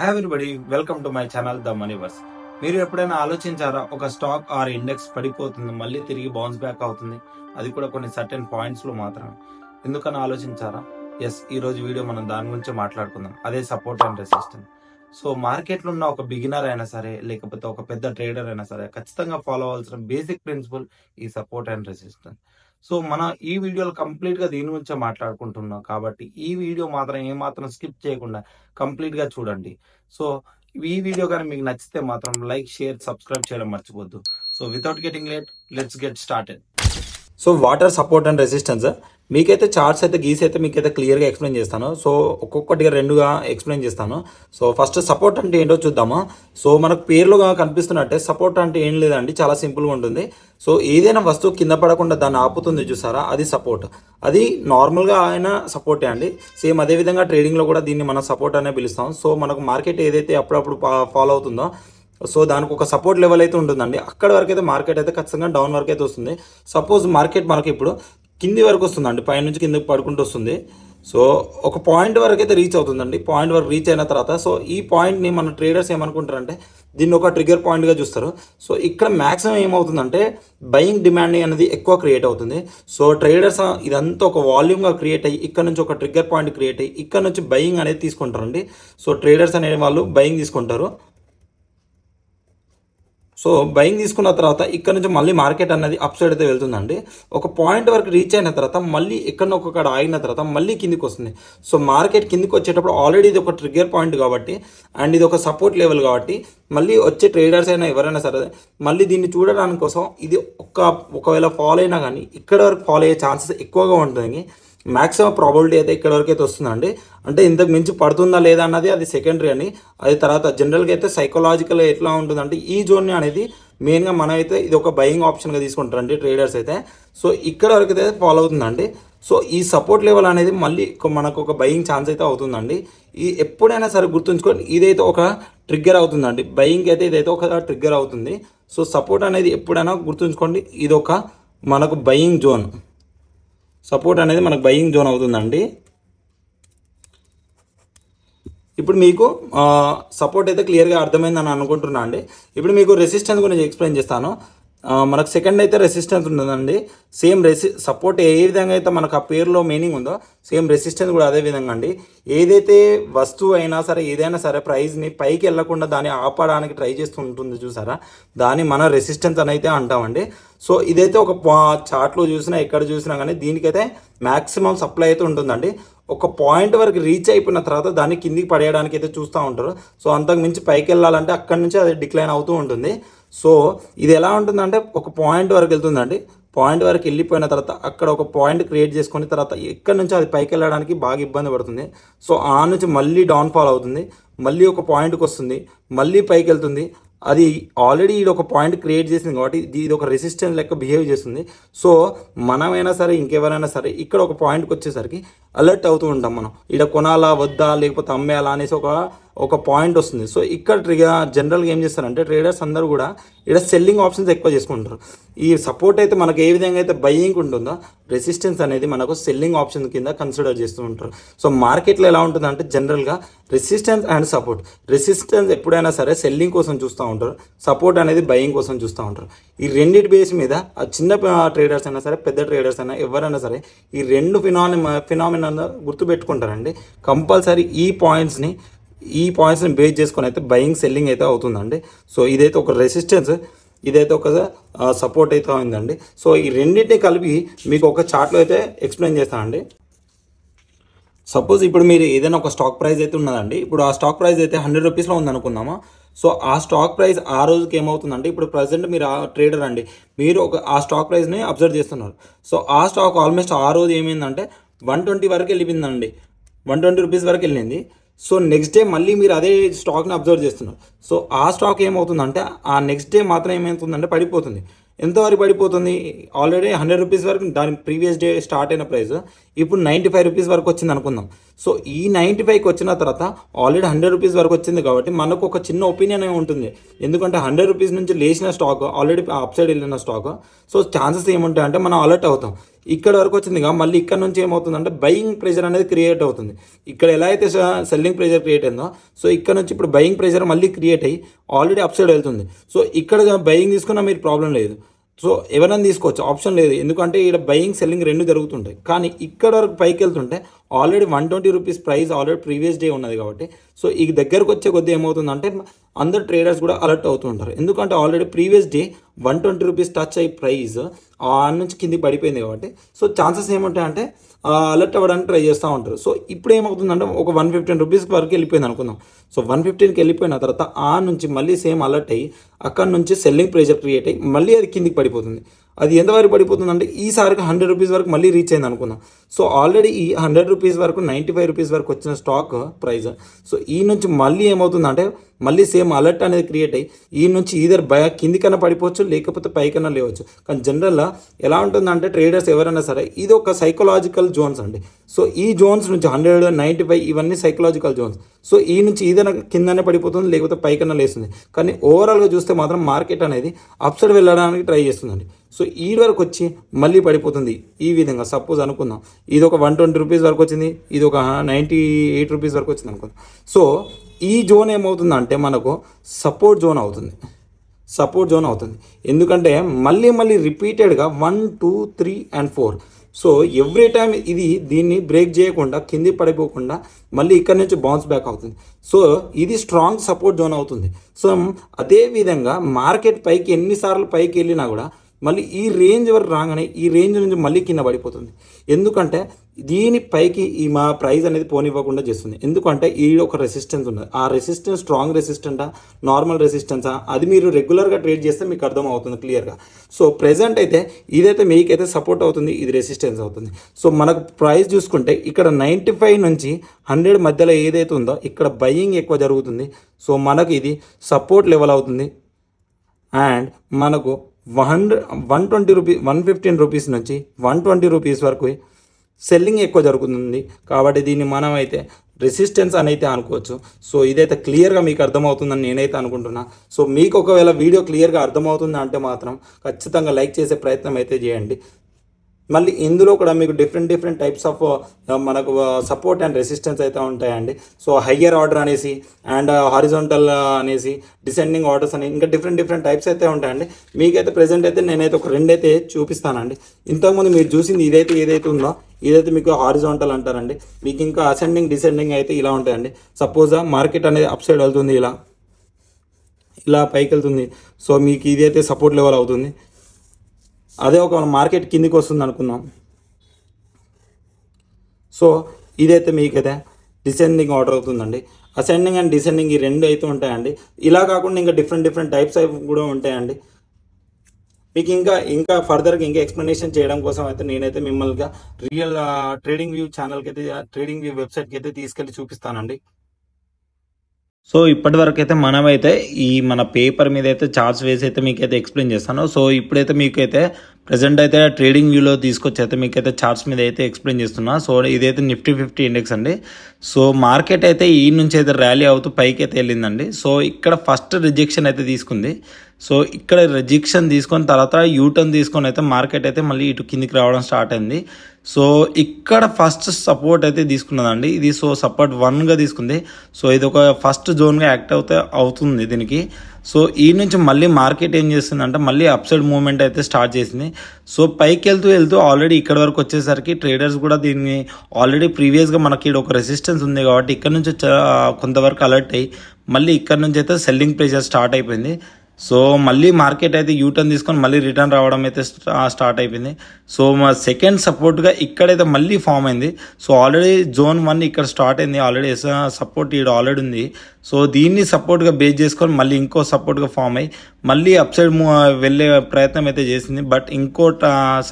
Hi everybody, welcome to my channel the Moneyverse. మీరు ఎప్పుడైనా ఆలోచించారా ఒక స్టాక్ ఆర్ ఇండెక్స్ పడిపోతుంది మళ్ళీ తిరిగి బౌన్స్ బ్యాక్ అవుతుంది, అది కూడా కొన్ని సర్టెన్ పాయింట్స్ లో మాత్రమే? ఎందుకని ఆలోచించారా? ఎస్, ఈ రోజు వీడియో మనం దాని గురించి మాట్లాడుకుందాం. అదే సపోర్ట్ అండ్ రెసిస్టెన్స్. సో మార్కెట్లో ఉన్న ఒక బిగినర్ అయినా సరే లేకపోతే ఒక పెద్ద ట్రేడర్ అయినా సరే ఖచ్చితంగా ఫాలో అవ్వాల్సిన బేసిక్ ప్రిన్సిపల్ ఈ సపోర్ట్ అండ్ రెసిస్టెన్స్. సో మన ఈ వీడియోలో కంప్లీట్ గా దీని గురించే మాట్లాడుకుంటున్నాం కాబట్టి ఈ వీడియో మాత్రం ఏమాత్రం స్కిప్ చేయకుండా కంప్లీట్ గా చూడండి. సో ఈ వీడియో కానీ మీకు నచ్చితే మాత్రం లైక్, షేర్, సబ్స్క్రైబ్ చేయడం మర్చిపోద్దు. So without getting late, let's get started. So what are support and resistance మీకైతే చార్ట్స్ అయితే గీసి అయితే మీకైతే క్లియర్గా ఎక్స్ప్లెయిన్ చేస్తాను. సో ఒక్కొక్కటిగా రెండుగా ఎక్స్ప్లెయిన్ చేస్తాను. సో ఫస్ట్ సపోర్ట్ అంటే ఏంటో చూద్దామా. సో మనకు పేర్లుగా కనిపిస్తున్నట్టే సపోర్ట్ అంటే ఏం లేదండి, చాలా సింపుల్గా ఉంటుంది. సో ఏదైనా వస్తువు కింద పడకుండా దాన్ని ఆపుతుంది చూసారా, అది సపోర్ట్. అది నార్మల్గా ఆయన సపోర్టే అండి. సేమ్ అదేవిధంగా ట్రేడింగ్లో కూడా దీన్ని మనం సపోర్ట్ అనే పిలుస్తాం. సో మనకు మార్కెట్ ఏదైతే అప్పుడప్పుడు ఫాలో అవుతుందో సో దానికి ఒక సపోర్ట్ లెవెల్ అయితే ఉంటుందండి. అక్కడ వరకు అయితే మార్కెట్ అయితే ఖచ్చితంగా డౌన్ వరకు అయితే వస్తుంది. సపోజ్ మార్కెట్ మనకి ఇప్పుడు కింది వరకు వస్తుందండి, పైన నుంచి కిందకి పడుకుంటూ వస్తుంది. సో ఒక పాయింట్ వరకు అయితే రీచ్ అవుతుందండి. పాయింట్ వరకు రీచ్ అయిన తర్వాత సో ఈ పాయింట్ని మన ట్రేడర్స్ ఏమనుకుంటారంటే దీన్ని ఒక ట్రిగర్ పాయింట్గా చూస్తారు. సో ఇక్కడ మ్యాక్సిమం ఏమవుతుందంటే బయింగ్ డిమాండ్ అనేది ఎక్కువ క్రియేట్ అవుతుంది. సో ట్రేడర్స్ ఇదంతా ఒక వాల్యూమ్గా క్రియేట్ అయ్యి ఇక్కడ నుంచి ఒక ట్రిగర్ పాయింట్ క్రియేట్ అయ్యి ఇక్కడ నుంచి బయింగ్ అనేది తీసుకుంటారండి. సో ట్రేడర్స్ అనే వాళ్ళు బయింగ్ తీసుకుంటారు. సో బయింగ్ తీసుకున్న తర్వాత ఇక్కడ నుంచి మళ్ళీ మార్కెట్ అనేది అప్ సైడ్ అయితే వెళ్తుందండి. ఒక పాయింట్ వరకు రీచ్ అయిన తర్వాత మళ్ళీ ఎక్కడో ఒక్కడ ఆగిన తర్వాత మళ్ళీ కిందికి వస్తుంది. సో మార్కెట్ కిందికి వచ్చేటప్పుడు ఆల్రెడీ ఇది ఒక ట్రిగ్గర్ పాయింట్ కాబట్టి అండ్ ఇది ఒక సపోర్ట్ లెవెల్ కాబట్టి మళ్ళీ వచ్చే ట్రేడర్స్ అయినా ఎవరైనా సరే మళ్ళీ దీన్ని చూడడానికి కోసం ఇది ఒకవేళ ఫాలో అయినా కానీ ఇక్కడ వరకు ఫాలో అయ్యే ఛాన్సెస్ ఎక్కువగా ఉంటుంది. మ్యాక్సిమం ప్రాబిలిటీ అయితే ఇక్కడ వరకు అయితే వస్తుందండి. అంటే ఇంతకు మించి పడుతుందా లేదా అన్నది అది సెకండరీ అని. అది తర్వాత జనరల్గా అయితే సైకలాజికల్ ఎట్లా ఉంటుందంటే ఈ జోన్ని అనేది మెయిన్గా మనం అయితే ఇది ఒక బయింగ్ ఆప్షన్గా తీసుకుంటారండి ట్రేడర్స్ అయితే. సో ఇక్కడ వరకు అయితే ఫాలో అవుతుందండి. సో ఈ సపోర్ట్ లెవెల్ అనేది మళ్ళీ మనకు ఒక బయింగ్ ఛాన్స్ అయితే అవుతుందండి. ఈ ఎప్పుడైనా సరే గుర్తుంచుకోండి, ఇదైతే ఒక ట్రిగ్గర్ అవుతుందండి. బయింగ్ అయితే ఇదైతే ఒక ట్రిగ్గర్ అవుతుంది. సో సపోర్ట్ అనేది ఎప్పుడైనా గుర్తుంచుకోండి, ఇది ఒక మనకు బయింగ్ జోన్. సపోర్ట్ అనేది మనకు బయింగ్ జోన్ అవుతుందండి. ఇప్పుడు మీకు సపోర్ట్ అయితే క్లియర్గా అర్థమైందని అనుకుంటున్నా అండి. ఇప్పుడు మీకు రెసిస్టెన్స్ గురించి ఎక్స్ప్లెయిన్ చేస్తాను. మనకు సెకండ్ అయితే రెసిస్టెన్స్ ఉంటుందండి. సేమ్ సపోర్ట్ ఏ విధంగా అయితే మనకు ఆ పేరులో మీనింగ్ ఉందో సేమ్ రెసిస్టెన్స్ కూడా అదే విధంగా అండి. ఏదైతే వస్తువు అయినా సరే ఏదైనా సరే ప్రైస్ని పైకి వెళ్లకుండా దాన్ని ఆపడానికి ట్రై చేస్తూ ఉంటుంది చూసారా, దాన్ని మన రెసిస్టెన్స్ అని అయితే అంటామండి. సో ఇదైతే ఒక చార్ట్లో చూసినా ఎక్కడ చూసినా కానీ దీనికైతే మ్యాక్సిమం సప్లై అయితే ఉంటుందండి. ఒక పాయింట్ వరకు రీచ్ అయిపోయిన తర్వాత దాన్ని కిందికి పడేయడానికి అయితే చూస్తూ ఉంటారు. సో అంతకు మించి పైకి వెళ్ళాలంటే అక్కడి నుంచి అది డిక్లైన్ అవుతూ ఉంటుంది. సో ఇది ఎలా ఉంటుందంటే ఒక పాయింట్ వరకు వెళ్తుందండి. పాయింట్ వరకు వెళ్ళిపోయిన తర్వాత అక్కడ ఒక పాయింట్ క్రియేట్ చేసుకుని తర్వాత ఎక్కడి నుంచి అది పైకి వెళ్ళడానికి బాగా ఇబ్బంది పడుతుంది. సో ఆ నుంచి మళ్ళీ డౌన్ఫాల్ అవుతుంది, మళ్ళీ ఒక పాయింట్కి వస్తుంది, మళ్ళీ పైకి వెళ్తుంది. అది ఆల్రెడీ ఇది ఒక పాయింట్ క్రియేట్ చేసింది కాబట్టి ఇది ఒక రెసిస్టెన్స్ లెక్క బిహేవ్ చేస్తుంది. సో మనమైనా సరే ఇంకెవరైనా సరే ఇక్కడ ఒక పాయింట్కి వచ్చేసరికి అలర్ట్ అవుతూ ఉంటాం. మనం ఇక్కడ కొనాలా వద్దా లేకపోతే అమ్మేయాలా అనేసి ఒక పాయింట్ వస్తుంది. సో ఇక్కడ జనరల్గా ఏం చేస్తారంటే ట్రేడర్స్ అందరూ కూడా ఇక్కడ సెల్లింగ్ ఆప్షన్స్ ఎక్కువ చేసుకుంటారు. ఈ సపోర్ట్ అయితే మనకు ఏ విధంగా అయితే బయింగ్ ఉంటుందో రెసిస్టెన్స్ అనేది మనకు సెల్లింగ్ ఆప్షన్ కింద కన్సిడర్ చేస్తూ ఉంటారు. సో మార్కెట్లో ఎలా ఉంటుందంటే జనరల్గా రెసిస్టెన్స్ అండ్ సపోర్ట్. రెసిస్టెన్స్ ఎప్పుడైనా సరే సెల్లింగ్ కోసం చూస్తూ ఉంటారు, సపోర్ట్ అనేది బయింగ్ కోసం చూస్తూ ఉంటారు. ఈ రెండింటి బేస్ మీద ఆ చిన్న ట్రేడర్స్ అయినా సరే పెద్ద ట్రేడర్స్ అయినా ఎవరైనా సరే ఈ రెండు ఫినామినా గుర్తుపెట్టుకుంటారండి. కంపల్సరీ ఈ పాయింట్స్ని బేస్ చేసుకొని అయితే బయింగ్ సెల్లింగ్ అయితే అవుతుందండి. సో ఇదైతే ఒక రెసిస్టెన్స్, ఇదైతే ఒక సపోర్ట్ అయితే అయిందండి. సో ఈ రెండింటిని కలిపి మీకు ఒక చార్ట్లో అయితే ఎక్స్ప్లెయిన్ చేస్తానండి. సపోజ్ ఇప్పుడు మీరు ఏదైనా ఒక స్టాక్ ప్రైస్ అయితే ఉన్నదండి. ఇప్పుడు ఆ స్టాక్ ప్రైస్ అయితే 100 రూపీస్లో ఉందనుకుందామా. సో ఆ స్టాక్ ప్రైస్ ఆ రోజుకి ఏమవుతుందంటే ఇప్పుడు ప్రజెంట్ మీరు ఆ ట్రేడర్ అండి, మీరు ఆ స్టాక్ ప్రైస్ని అబ్జర్వ్ చేస్తున్నారు. సో ఆ స్టాక్ ఆల్మోస్ట్ ఆ రోజు ఏమైందంటే 120 వరకు వెళ్ళిపోయిందండి, 120 రూపీస్ వరకు వెళ్ళింది. సో నెక్స్ట్ డే మళ్ళీ మీరు అదే స్టాక్ని అబ్జర్వ్ చేస్తున్నారు. సో ఆ స్టాక్ ఏమవుతుందంటే ఆ నెక్స్ట్ డే మాత్రం ఏమవుతుందంటే పడిపోతుంది. ఎంతవరకు పడిపోతుంది, ఆల్రెడీ 100 రూపీస్ వరకు దాని ప్రీవియస్ డే స్టార్ట్ అయిన ప్రైస్ ఇప్పుడు 95 రూపీస్ వరకు వచ్చింది అనుకుందాం. సో ఈ 95కి వచ్చిన తర్వాత ఆల్రెడీ 100 రూపీస్ వరకు వచ్చింది కాబట్టి మనకు ఒక చిన్న ఒపీనియన్ ఉంటుంది. ఎందుకంటే 100 రూపీస్ నుంచి లేచిన స్టాక్ ఆల్రెడీ అప్ సైడ్ వెళ్ళిన స్టాక్, సో ఛాన్సెస్ ఏముంటాయి అంటే మనం అలర్ట్ అవుతాం. ఇక్కడ వరకు వచ్చిందిగా మళ్ళీ ఇక్కడ నుంచి ఏమవుతుందంటే బయింగ్ ప్రెషర్ అనేది క్రియేట్ అవుతుంది. ఇక్కడ ఎలా అయితే సెల్లింగ్ ప్రెషర్ క్రియేట్ అయిందో, సో ఇక్కడ నుంచి ఇప్పుడు బయింగ్ ప్రెషర్ మళ్ళీ క్రియేట్ అయ్యి ఆల్రెడీ అప్ సైడ్ వెళ్తుంది. సో ఇక్కడ బయింగ్ తీసుకున్నా మీరు ప్రాబ్లం లేదు, సో ఎవరైనా తీసుకోవచ్చు, ఆప్షన్ లేదు. ఎందుకంటే ఇక్కడ బయింగ్ సెల్లింగ్ రెండు జరుగుతుంటాయి. కానీ ఇక్కడ వరకు పైకి వెళ్తుంటే already 120 rupees price already previous day ఉన్నది కాబట్టి, సో ఈ దగ్గరకు వచ్చే కొద్దీ ఏమవుతుందంటే అందరు ట్రేడర్స్ కూడా అలర్ట్ అవుతుంటారు. ఎందుకంటే already previous day 120 rupees touch అయ్యి ప్రైస్ ఆ నుంచి కిందికి పడిపోయింది కాబట్టి, సో ఛాన్సెస్ ఏముంటాయంటే అలర్ట్ అవ్వడానికి ట్రై చేస్తూ ఉంటారు. సో ఇప్పుడు ఏమవుతుందంటే ఒక 115 రూపీస్ వరకు వెళ్ళిపోయింది అనుకుందాం. సో 115కి వెళ్ళిపోయిన తర్వాత ఆ నుంచి మళ్ళీ సేమ్ అలర్ట్ అయ్యి అక్కడ నుంచి సెల్లింగ్ ప్రెషర్ క్రియేట్ అయ్యి మళ్ళీ అది కిందికి పడిపోతుంది. అది ఎంతవరకు పడిపోతుందంటే ఈసారికి 100 రూపీస్ వరకు మళ్ళీ రీచ్ అయింది అనుకుందాం. సో ఆల్రెడీ ఈ 100 రూపీస్ వరకు 95 రూపీస్ వరకు వచ్చిన స్టాక్ ప్రైస్, సో ఈ నుంచి మళ్ళీ ఏమవుతుందంటే మళ్ళీ సేమ్ అలర్ట్ అనేది క్రియేట్ అయ్యి ఈ నుంచి ఈధర్ కిందికన్నా పడిపోవచ్చు లేకపోతే పైకన్నా లేవచ్చు. కానీ జనరల్గా ఎలా ఉంటుందంటే ట్రేడర్స్ ఎవరైనా సరే ఇది ఒక సైకలాజికల్ జోన్స్ అండి. సో ఈ జోన్స్ నుంచి 100, 95 ఇవన్నీ సైకలాజికల్ జోన్స్. సో ఈ నుంచి ఏదైనా కిందనే పడిపోతుంది లేకపోతే పైకన్నా లేస్తుంది. కానీ ఓవరాల్గా చూస్తే మాత్రం మార్కెట్ అనేది అప్ సైడ్ వెళ్ళడానికి ట్రై చేస్తుందండి. సో ఈ వరకు వచ్చి మళ్ళీ పడిపోతుంది ఈ విధంగా. సపోజ్ అనుకుందాం ఇది ఒక 120 రూపీస్ వరకు వచ్చింది, ఇది ఒక 98 రూపీస్ వరకు వచ్చింది అనుకుందాం. సో ఈ జోన్ ఏమవుతుందంటే మనకు సపోర్ట్ జోన్ అవుతుంది. ఎందుకంటే మళ్ళీ రిపీటెడ్గా 1, 2, 3 and 4, సో ఎవ్రీ టైం ఇది దీన్ని బ్రేక్ చేయకుండా కింది పడిపోకుండా మళ్ళీ ఇక్కడ నుంచి బౌన్స్ బ్యాక్ అవుతుంది. సో ఇది స్ట్రాంగ్ సపోర్ట్ జోన్ అవుతుంది. సో అదేవిధంగా మార్కెట్ పైకి ఎన్నిసార్లు పైకి వెళ్ళినా కూడా మళ్ళీ ఈ రేంజ్ వరకు రాగానే ఈ రేంజ్ నుంచి మళ్ళీ కింద పడిపోతుంది. ఎందుకంటే దీని పైకి ఈ మా ప్రైస్ అనేది పోనివ్వకుండా చేస్తుంది. ఎందుకంటే ఈ ఒక రెసిస్టెన్స్ ఉన్నది. ఆ రెసిస్టెన్స్ స్ట్రాంగ్ రెసిస్టెంటా నార్మల్ రెసిస్టెన్సా అది మీరు రెగ్యులర్గా ట్రేడ్ చేస్తే మీకు అర్థమవుతుంది క్లియర్గా. సో ప్రెజెంట్ అయితే ఇదైతే మీకైతే సపోర్ట్ అవుతుంది, ఇది రెసిస్టెన్స్ అవుతుంది. సో మనకు ప్రైస్ చూసుకుంటే ఇక్కడ 95 నుంచి 100 మధ్యలో ఏదైతే ఉందో ఇక్కడ బయింగ్ ఎక్కువ జరుగుతుంది. సో మనకు ఇది సపోర్ట్ లెవెల్ అవుతుంది. అండ్ మనకు 120 రూపీస్ 115 రూపీస్ నుంచి 120 రూపీస్ వరకు సెల్లింగ్ ఎక్కువ జరుగుతుంది. కాబట్టి దీన్ని మనం అయితే రెసిస్టెన్స్ అని అయితే అనుకోవచ్చు. సో ఇదైతే క్లియర్గా మీకు అర్థమవుతుందని నేనైతే అనుకుంటున్నా. సో మీకు ఒకవేళ వీడియో క్లియర్గా అర్థమవుతుంది అంటే మాత్రం ఖచ్చితంగా లైక్ చేసే ప్రయత్నం అయితే చేయండి. మళ్ళీ ఇందులో కూడా మీకు డిఫరెంట్ టైప్స్ ఆఫ్ మనకు సపోర్ట్ అండ్ రెసిస్టెన్స్ అయితే ఉంటాయండి. సో హయ్యర్ ఆర్డర్ అనేసి అండ్ హారిజాంటల్ అనేసి డిసెండింగ్ ఆర్డర్స్ అని ఇంకా డిఫరెంట్ టైప్స్ అయితే ఉంటాయండి. మీకైతే ప్రెజెంట్ అయితే నేనైతే ఒక 2 అయితే చూపిస్తానండి. ఇంతకుముందు మీరు చూసింది ఏదైతే ఉందో ఇదైతే మీకు హారిజాంటల్ అంటారండి. మీకు ఇంకా అసెండింగ్ డిసెండింగ్ అయితే ఇలా ఉంటాయండి. సపోజ్ మార్కెట్ అనేది అప్ సైడ్ వెళ్తుంది, ఇలా పైకి వెళ్తుంది. సో మీకు ఇదైతే సపోర్ట్ లెవెల్ అవుతుంది. అదే ఒక మార్కెట్ కిందికి వస్తుంది అనుకుందాం. సో ఇదైతే మీకైతే డిసెండింగ్ ఆర్డర్ అవుతుందండి. అసెండింగ్ అండ్ డిసెండింగ్ ఈ రెండు అయితే ఉంటాయండి. ఇలా కాకుండా ఇంకా డిఫరెంట్ టైప్స్ కూడా ఉంటాయండి. మీకు ఇంకా ఫర్దర్గా ఇంకా ఎక్స్ప్లెనేషన్ చేయడం కోసం అయితే నేనైతే మిమ్మల్ని రియల్ ట్రేడింగ్ వ్యూ ఛానల్కి అయితే ట్రేడింగ్ వ్యూ వెబ్సైట్కి అయితే తీసుకెళ్ళి చూపిస్తానండి. సో ఇప్పటి వరకు అయితే మనమైతే ఈ మన పేపర్ మీద అయితే చార్ట్స్ వేసి అయితే మీకైతే ఎక్స్ప్లెయిన్ చేస్తాను. సో ఇప్పుడైతే మీకైతే ప్రజెంట్ అయితే ట్రేడింగ్ వ్యూలో తీసుకొచ్చి అయితే మీకైతే చార్ట్స్ మీద అయితే ఎక్స్ప్లెయిన్ చేస్తున్నా. సో ఇదైతే నిఫ్టీ 50 ఇండెక్స్ అండి. సో మార్కెట్ అయితే ఈ నుంచి అయితే ర్యాలీ అవుతూ పైకి అయితే వెళ్ళిందండి. సో ఇక్కడ ఫస్ట్ రిజెక్షన్ అయితే తీసుకుంది. సో ఇక్కడ రిజెక్షన్ తీసుకొని తర్వాత యూటర్న్ తీసుకొని అయితే మార్కెట్ అయితే మళ్ళీ ఇటు కిందికి రావడం స్టార్ట్ అయింది. సో ఇక్కడ ఫస్ట్ సపోర్ట్ అయితే తీసుకున్నదండి ఇది. సో సపోర్ట్ 1గా తీసుకుంది. సో ఇది ఒక ఫస్ట్ జోన్గా యాక్ట్ అవుతుంది దీనికి. సో ఈ నుంచి మళ్ళీ మార్కెట్ ఏం చేస్తుందంటే మళ్ళీ అప్ సైడ్ మూవ్మెంట్ అయితే స్టార్ట్ చేసింది. సో పైకి వెళ్తూ ఆల్రెడీ ఇక్కడ వరకు వచ్చేసరికి ట్రేడర్స్ కూడా దీన్ని ఆల్రెడీ ప్రీవియస్గా మనకి ఒక రెసిస్టెన్స్ ఉంది కాబట్టి ఇక్కడ నుంచి కొంతవరకు అలర్ట్ అయ్యి మళ్ళీ ఇక్కడ నుంచి అయితే సెల్లింగ్ ప్రెషర్ స్టార్ట్ అయిపోయింది. సో మళ్ళీ మార్కెట్ అయితే యూటర్న్ తీసుకొని మళ్ళీ రిటర్న్ రావడం అయితే స్టార్ట్ అయిపోయింది. సో మా సెకండ్ సపోర్ట్గా ఇక్కడైతే మళ్ళీ ఫామ్ అయింది. సో ఆల్రెడీ జోన్ 1 ఇక్కడ స్టార్ట్ అయింది, ఆల్రెడీ సపోర్ట్ ఇక్కడ ఆల్రెడీ ఉంది. సో దీన్ని సపోర్ట్గా బేస్ చేసుకొని మళ్ళీ ఇంకో సపోర్ట్గా ఫామ్ అయ్యి మళ్ళీ అప్ సైడ్ వెళ్ళే ప్రయత్నం అయితే చేసింది. బట్ ఇంకో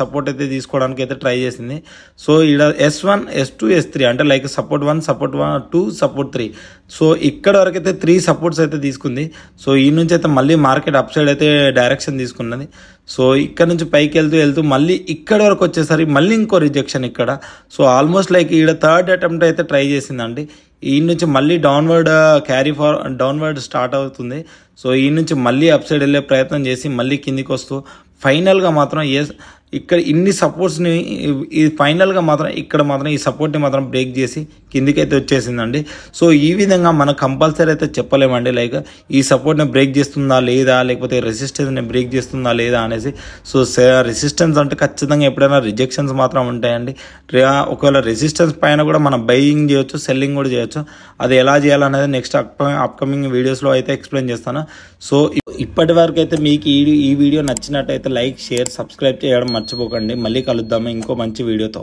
సపోర్ట్ అయితే తీసుకోవడానికి అయితే ట్రై చేసింది. సో ఇక్కడ S1, S2, S3 అంటే like support 1, support 2, support 3. So ఇక్కడ వరకు అయితే 3 సపోర్ట్స్ అయితే తీసుకుంది. సో ఈ నుంచి అయితే మళ్ళీ మార్కెట్ మార్కెట్ అప్ సైడ్ అయితే డైరెక్షన్ తీసుకున్నది. సో ఇక్కడ నుంచి పైకి వెళ్తూ మళ్ళీ ఇక్కడ వరకు వచ్చేసరికి మళ్ళీ ఇంకో రిజెక్షన్ ఇక్కడ. సో ఆల్మోస్ట్ లైక్ ఈడ థర్డ్ అటెంప్ట్ అయితే ట్రై చేసిందండి. ఈ నుంచి మళ్ళీ డౌన్వర్డ్ స్టార్ట్ అవుతుంది. సో ఈ నుంచి మళ్ళీ అప్ సైడ్ వెళ్ళే ప్రయత్నం చేసి మళ్ళీ కిందికి వస్తూ ఫైనల్గా మాత్రం ఇక్కడ ఇన్ని సపోర్ట్స్ని ఫైనల్గా మాత్రం ఇక్కడ మాత్రం ఈ సపోర్ట్ని మాత్రం బ్రేక్ చేసి కిందికైతే వచ్చేసిందండి. సో ఈ విధంగా మనం కంపల్సరీ అయితే చెప్పలేమండి లైక్ ఈ సపోర్ట్ని బ్రేక్ చేస్తుందా లేదా, లేకపోతే రెసిస్టెన్స్ని బ్రేక్ చేస్తుందా లేదా అనేసి. సో రెసిస్టెన్స్ అంటే ఖచ్చితంగా ఎప్పుడైనా రిజెక్షన్స్ మాత్రం ఉంటాయండి. ఒకవేళ రెసిస్టెన్స్ పైన కూడా మనం బయింగ్ చేయొచ్చు, సెల్లింగ్ కూడా చేయొచ్చు. అది ఎలా చేయాలనేది నెక్స్ట్ అప్కమింగ్ వీడియోస్లో అయితే ఎక్స్ప్లెయిన్ చేస్తాను. సో ఇప్పటి వరకు అయితే మీకు ఈ వీడియో నచ్చినట్టయితే లైక్, షేర్, సబ్స్క్రైబ్ చేయడం మర్చిపోకండి. మళ్ళీ కలుద్దాము ఇంకో మంచి వీడియోతో.